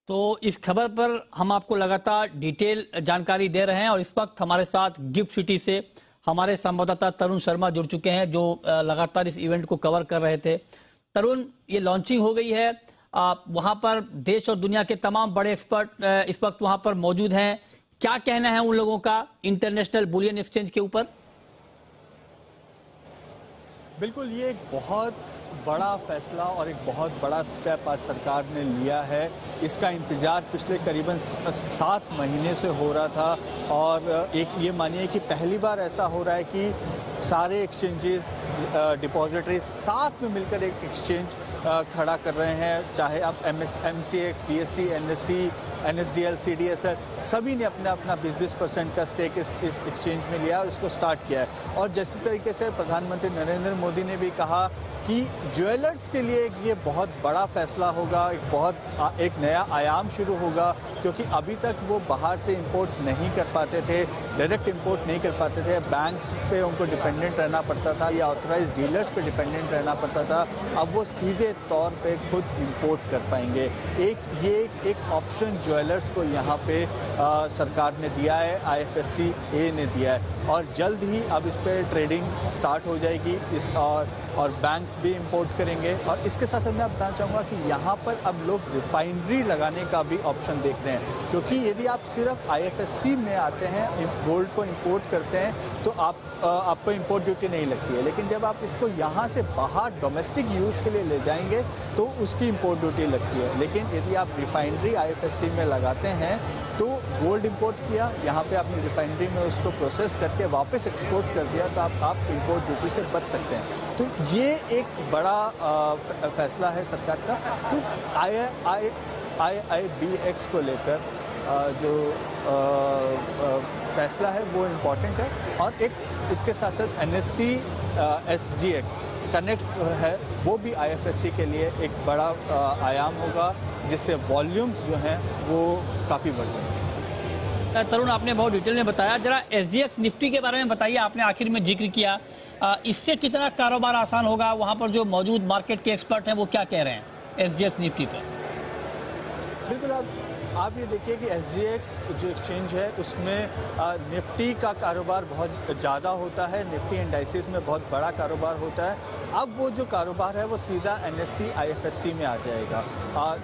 तो इस खबर पर हम आपको लगातार डिटेल जानकारी दे रहे हैं और इस वक्त हमारे साथ गिफ्ट सिटी से हमारे संवाददाता तरुण शर्मा जुड़ चुके हैं जो लगातार इस इवेंट को कवर कर रहे थे। तरुण, ये लॉन्चिंग हो गई है, वहां पर देश और दुनिया के तमाम बड़े एक्सपर्ट इस वक्त वहां पर मौजूद हैं। क्या कहना है उन लोगों का इंटरनेशनल बुलियन एक्सचेंज के ऊपर? बिल्कुल, ये एक बहुत बड़ा फैसला और एक बहुत बड़ा स्टेप आज सरकार ने लिया है। इसका इंतजार पिछले करीबन 7 महीने से हो रहा था और एक ये मानिए कि पहली बार ऐसा हो रहा है कि सारे एक्सचेंजेस डिपॉजिटरी साथ में मिलकर एक एक्सचेंज खड़ा कर रहे हैं। चाहे आप MCX, BSE, NSE, NSDL, CDSL सभी ने अपना अपना 20% का स्टेक इस एक्सचेंज में लिया और इसको स्टार्ट किया है। और जिस तरीके से प्रधानमंत्री नरेंद्र मोदी ने भी कहा कि ज्वेलर्स के लिए ये बहुत बड़ा फैसला होगा, एक नया आयाम शुरू होगा, क्योंकि अभी तक वो बाहर से इंपोर्ट नहीं कर पाते थे, डायरेक्ट इंपोर्ट नहीं कर पाते थे, बैंक्स पे उनको डिपेंडेंट रहना पड़ता था या ऑथराइज्ड डीलर्स पे डिपेंडेंट रहना पड़ता था। अब वो सीधे तौर पे खुद इंपोर्ट कर पाएंगे। ये एक ऑप्शन ज्वेलर्स को यहाँ पे सरकार ने दिया है, IFSC ने दिया है और जल्द ही अब इस पर ट्रेडिंग स्टार्ट हो जाएगी और बैंक्स भी इंपोर्ट करेंगे। और इसके साथ साथ मैं बताना चाहूँगा कि यहाँ पर अब लोग रिफाइनरी लगाने का भी ऑप्शन देख रहे हैं, क्योंकि यदि आप सिर्फ IFSC में आते हैं, गोल्ड को इंपोर्ट करते हैं तो आपको इंपोर्ट ड्यूटी नहीं लगती है, लेकिन जब आप इसको यहाँ से बाहर डोमेस्टिक यूज़ के लिए ले जाएंगे तो उसकी इंपोर्ट ड्यूटी लगती है। लेकिन यदि आप रिफाइनरी IFSC में लगाते हैं तो गोल्ड इंपोर्ट किया, यहाँ पे आपने रिफाइनरी में उसको प्रोसेस करके वापस एक्सपोर्ट कर दिया तो आप इंपोर्ट ड्यूटी से बच सकते हैं। तो ये एक बड़ा फैसला है सरकार का। तो IIBX को लेकर जो फैसला है वो इम्पॉर्टेंट है और एक इसके साथ साथ NSE SGX कनेक्ट है, वो भी IFSC के लिए एक बड़ा आयाम होगा, जिससे वॉल्यूम्स जो हैं वो काफ़ी बढ़ जाएंगे। तरुण, आपने बहुत डिटेल में बताया, जरा SGX निफ्टी के बारे में बताइए। आपने आखिर में जिक्र किया, इससे कितना कारोबार आसान होगा? वहां पर जो मौजूद मार्केट के एक्सपर्ट हैं वो क्या कह रहे हैं SGX निफ्टी पर? बिल्कुल, आप ये देखिए कि SGX जो एक्सचेंज है उसमें निफ्टी का कारोबार बहुत ज़्यादा होता है, निफ्टी इंडाइसेस में बहुत बड़ा कारोबार होता है। अब वो जो कारोबार है वो सीधा NSE IFSC में आ जाएगा।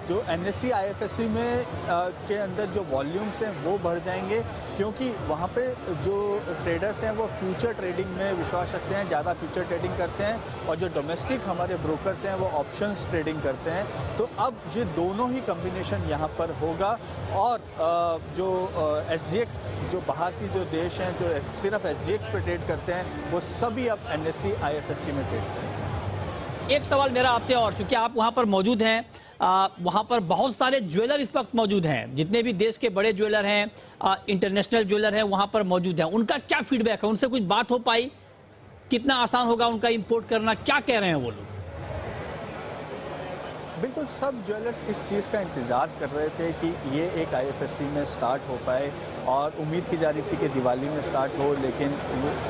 जो NSE IFSC में के अंदर जो वॉल्यूम्स हैं वो बढ़ जाएंगे, क्योंकि वहाँ पे जो ट्रेडर्स हैं वो फ्यूचर ट्रेडिंग में विश्वास रखते हैं, ज़्यादा फ्यूचर ट्रेडिंग करते हैं और जो डोमेस्टिक हमारे ब्रोकर्स हैं वो ऑप्शंस ट्रेडिंग करते हैं। तो अब ये दोनों ही कम्बिनेशन यहाँ पर होगा और जो SGX जो बाहर की जो देश हैं जो सिर्फ SGX पे ट्रेड करते हैं वो सभी अब NSE IFSC में ट्रेड करेंगे। एक सवाल मेरा आपसे और, चूंकि आप वहां पर मौजूद हैं, वहां पर बहुत सारे ज्वेलर इस वक्त मौजूद हैं, जितने भी देश के बड़े ज्वेलर हैं, इंटरनेशनल ज्वेलर हैं वहां पर मौजूद हैं। उनका क्या फीडबैक है? उनसे कुछ बात हो पाई? कितना आसान होगा उनका इंपोर्ट करना? क्या कह रहे हैं वो लोग? बिल्कुल, सब ज्वेलर्स इस चीज़ का इंतज़ार कर रहे थे कि ये एक IFSC में स्टार्ट हो पाए और उम्मीद की जा रही थी कि दिवाली में स्टार्ट हो, लेकिन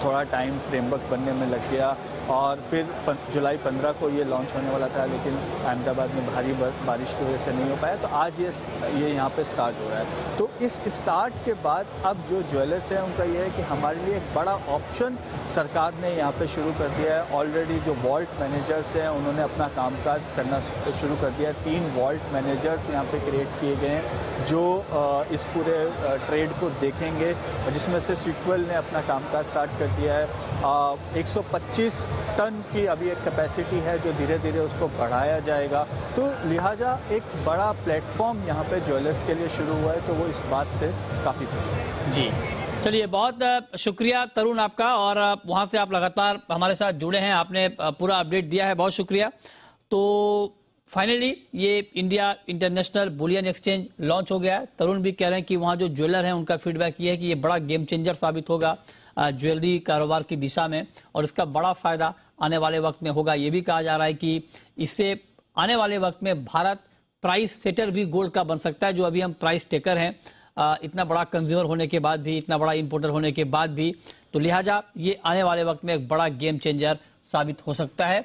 थोड़ा टाइम फ्रेमवर्क बनने में लग गया और फिर जुलाई 15 को ये लॉन्च होने वाला था, लेकिन अहमदाबाद में भारी बारिश की वजह से नहीं हो पाया। तो आज ये यहाँ पे स्टार्ट हो रहा है। तो इस स्टार्ट के बाद अब जो ज्वेलर्स हैं उनका ये है कि हमारे लिए एक बड़ा ऑप्शन सरकार ने यहाँ पे शुरू कर दिया है। ऑलरेडी जो वॉल्ट मैनेजर्स हैं उन्होंने अपना कामकाज करना शुरू कर दिया। 3 वॉल्ट मैनेजर्स यहाँ पे क्रिएट किए गए हैं जो इस पूरे ट्रेड को देखेंगे, जिसमें से सिक्वल ने अपना कामकाज स्टार्ट कर दिया है। 125 टन की अभी एक कैपेसिटी है जो धीरे धीरे उसको बढ़ाया जाएगा। तो लिहाजा एक बड़ा प्लेटफॉर्म यहाँ पे ज्वेलर्स के लिए शुरू हुआ है, तो वो इस बात से काफ़ी खुश है। जी, चलिए, बहुत शुक्रिया तरुण आपका, और वहां से आप लगातार हमारे साथ जुड़े हैं, आपने पूरा अपडेट दिया है, बहुत शुक्रिया। तो फाइनली ये India international bullion exchange launch हो गया है। तरुण भी कह रहे हैं कि वहां जो ज्वेलर हैं उनका फीडबैक ये है कि ये बड़ा गेम चेंजर साबित होगा ज्वेलरी कारोबार की दिशा में, और इसका बड़ा फायदा आने वाले वक्त में होगा। ये भी कहा जा रहा है कि इससे आने वाले वक्त में भारत प्राइस सेटर भी गोल्ड का बन सकता है, जो अभी हम प्राइस टेकर हैं, इतना बड़ा कंज्यूमर होने के बाद भी, इतना बड़ा इंपोर्टर होने के बाद भी। तो लिहाजा ये आने वाले वक्त में एक बड़ा गेम चेंजर साबित हो सकता है।